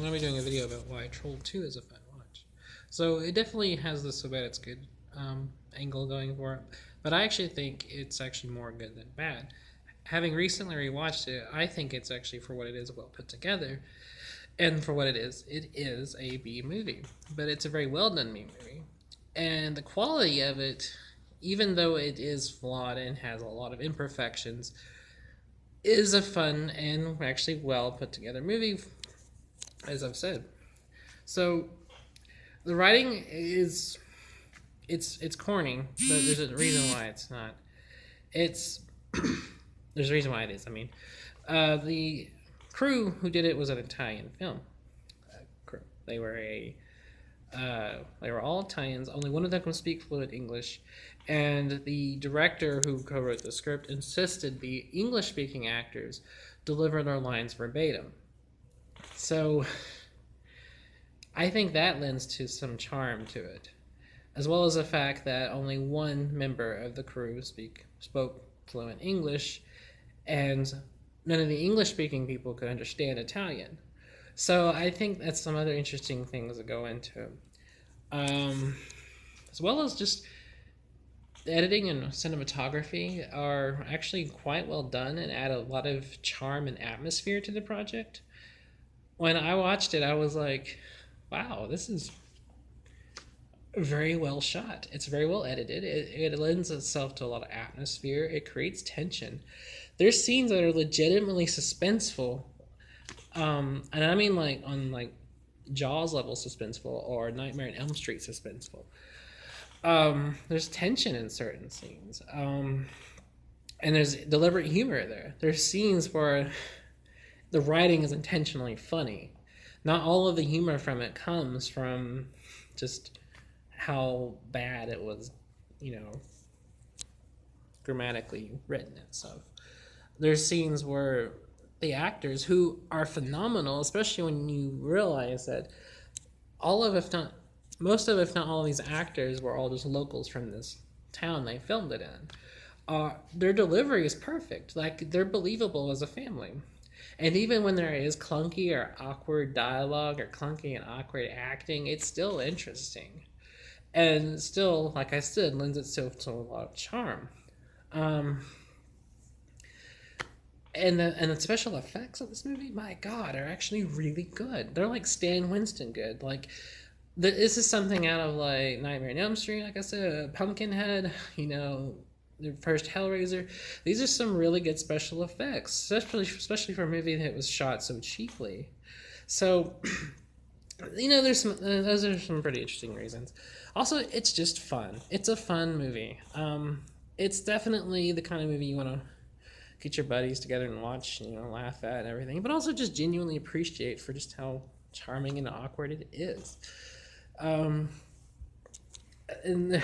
I'm going to be doing a video about why Troll 2 is a fun watch. So it definitely has the so bad it's good angle going for it, but I actually think it's actually more good than bad. Having recently rewatched it, I think it's actually, for what it is, well put together, and for what it is a B movie, but it's a very well done B movie, and the quality of it, even though it is flawed and has a lot of imperfections, is a fun and actually well put together movie, as I've said. So the writing is it's corny, but there's a reason why it's not. It's there's a reason why it is. I mean, the crew who did it was an Italian film crew. They were all Italians. Only one of them can speak fluent English, and the director who co-wrote the script insisted the English-speaking actors deliver their lines verbatim. So I think that lends to some charm to it, as well as the fact that only one member of the crew spoke fluent English, and none of the English speaking people could understand Italian. So I think that's some other interesting things that go into it. As well as just the editing and cinematography are actually quite well done and add a lot of charm and atmosphere to the project. When I watched it, I was like, wow, this is very well shot. It's very well edited. It lends itself to a lot of atmosphere. It creates tension. There's scenes that are legitimately suspenseful, and I mean like on like Jaws level suspenseful or Nightmare on Elm Street suspenseful. There's tension in certain scenes, and there's deliberate humor there. There's scenes where the writing is intentionally funny. Not all of the humor from it comes from just how bad it was, you know, grammatically written and stuff. There's scenes where the actors, who are phenomenal, especially when you realize that all of, if not most of, if not all of these actors were all just locals from this town they filmed it in. Their delivery is perfect. Like, they're believable as a family. And even when there is clunky or awkward dialogue or clunky and awkward acting, it's still interesting. And still, like I said, lends itself to a lot of charm. Um, and the special effects of this movie, my God, are actually really good. They're like Stan Winston good. Like, this is something out of like Nightmare on Elm Street, like I said, Pumpkinhead, you know, the first Hellraiser. These are some really good special effects, especially for a movie that was shot so cheaply. So, you know, those are some pretty interesting reasons. Also, it's just fun. It's a fun movie. It's definitely the kind of movie you want to get your buddies together and watch, you know, laugh at and everything, but also just genuinely appreciate for just how charming and awkward it is. Um, and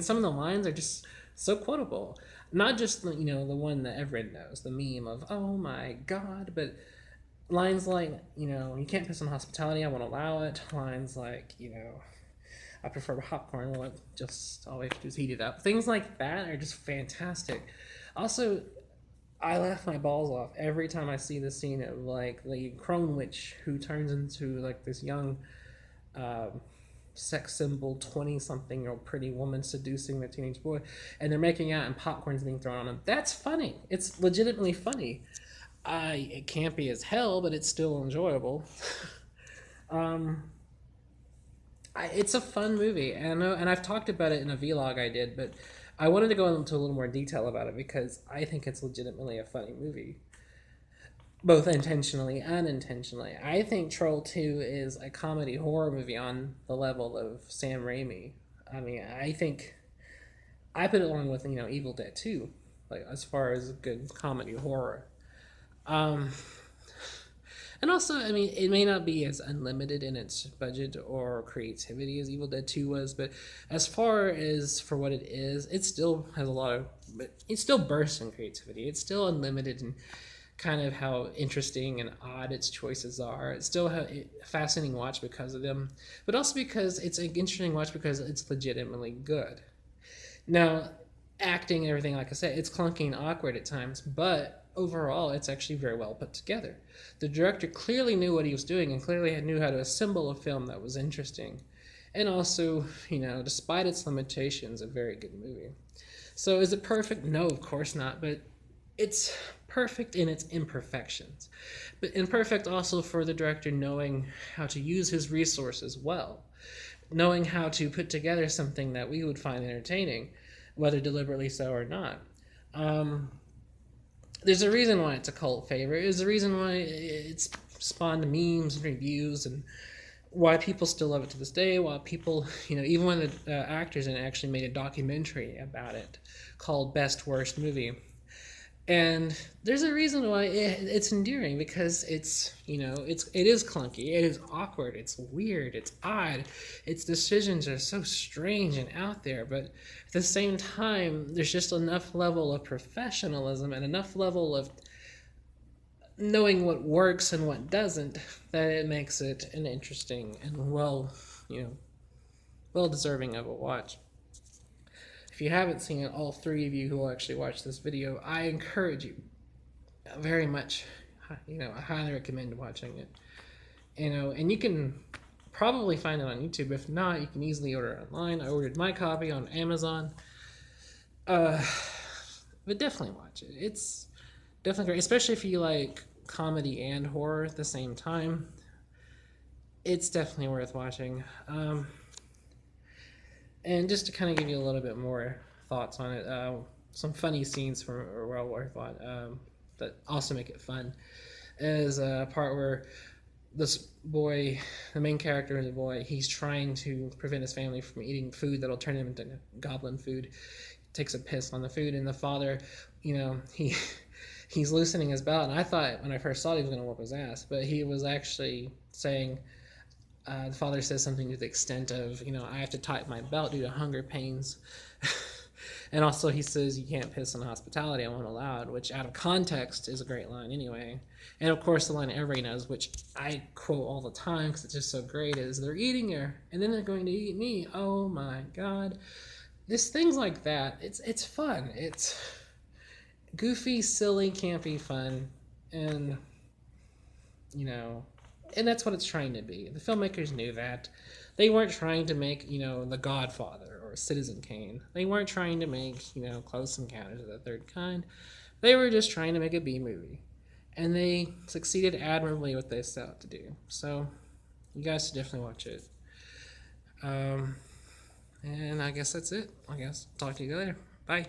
some of the lines are just so quotable. Not just, you know, the one that everyone knows, the meme of "Oh my God," but lines like, you know, "You can't piss on hospitality, I won't allow it." Lines like, you know, "I prefer popcorn, well, just all we have to do is heat it up." Things like that are just fantastic. Also, I laugh my balls off every time I see the scene of like the crone witch who turns into like this young um, sex symbol 20 something year old pretty woman seducing the teenage boy, and they're making out and popcorn's being thrown on them. That's funny. It's legitimately funny. It can't be as hell, but it's still enjoyable. um, it's a fun movie, and I've talked about it in a vlog I did, but I wanted to go into a little more detail about it because I think it's legitimately a funny movie, both intentionally and unintentionally. I think Troll 2 is a comedy horror movie on the level of Sam Raimi. I mean, I think I put it along with, you know, Evil Dead 2, like as far as good comedy horror. Um, and also, I mean, it may not be as unlimited in its budget or creativity as Evil Dead 2 was, but as far as for what it is, it still has a lot of, it still bursts in creativity. It's still unlimited in kind of how interesting and odd its choices are. It's still a fascinating watch because of them, but also because it's an interesting watch because it's legitimately good. Now, acting and everything, like I said, it's clunky and awkward at times, but overall, it's actually very well put together. The director clearly knew what he was doing and clearly knew how to assemble a film that was interesting. And also, despite its limitations, a very good movie. So is it perfect? No, of course not, but it's perfect in its imperfections. But imperfect also for the director knowing how to use his resources well, knowing how to put together something that we would find entertaining, whether deliberately so or not. There's a reason why it's a cult favorite. There's a reason why it's spawned memes and reviews, and why people still love it to this day. Why people, even when the actors in it actually made a documentary about it called Best Worst Movie. And there's a reason why it's endearing, because it is clunky, it is awkward, it's weird, it's odd, its decisions are so strange and out there, but at the same time, there's just enough level of professionalism and enough level of knowing what works and what doesn't that it makes it an interesting and well deserving of a watch. If you haven't seen it, all three of you who will actually watch this video, I encourage you very much. I highly recommend watching it. And you can probably find it on YouTube. If not, you can easily order it online. I ordered my copy on Amazon. But definitely watch it. It's definitely great, especially if you like comedy and horror at the same time. It's definitely worth watching. And just to kind of give you a little bit more thoughts on it, some funny scenes from World War I that also make it fun is a part where this boy, the main character is a boy, he's trying to prevent his family from eating food that'll turn him into goblin food. He takes a piss on the food, and the father, he's loosening his belt, and I thought when I first saw it he was going to whoop his ass, but he was actually saying, the father says something to the extent of, I have to tighten my belt due to hunger pains. And also he says, you can't piss on hospitality, I won't allow it, which out of context is a great line anyway. And of course the line everybody knows, which I quote all the time because it's just so great, is they're eating her and then they're going to eat me. Oh my God. There's things like that. It's fun. It's goofy, silly, campy fun. And, and that's what it's trying to be. The filmmakers knew that. They weren't trying to make, The Godfather or Citizen Kane. They weren't trying to make, Close Encounters of the Third Kind. They were just trying to make a B movie. And they succeeded admirably what they set out to do. So, you guys should definitely watch it. And I guess that's it. Talk to you later. Bye.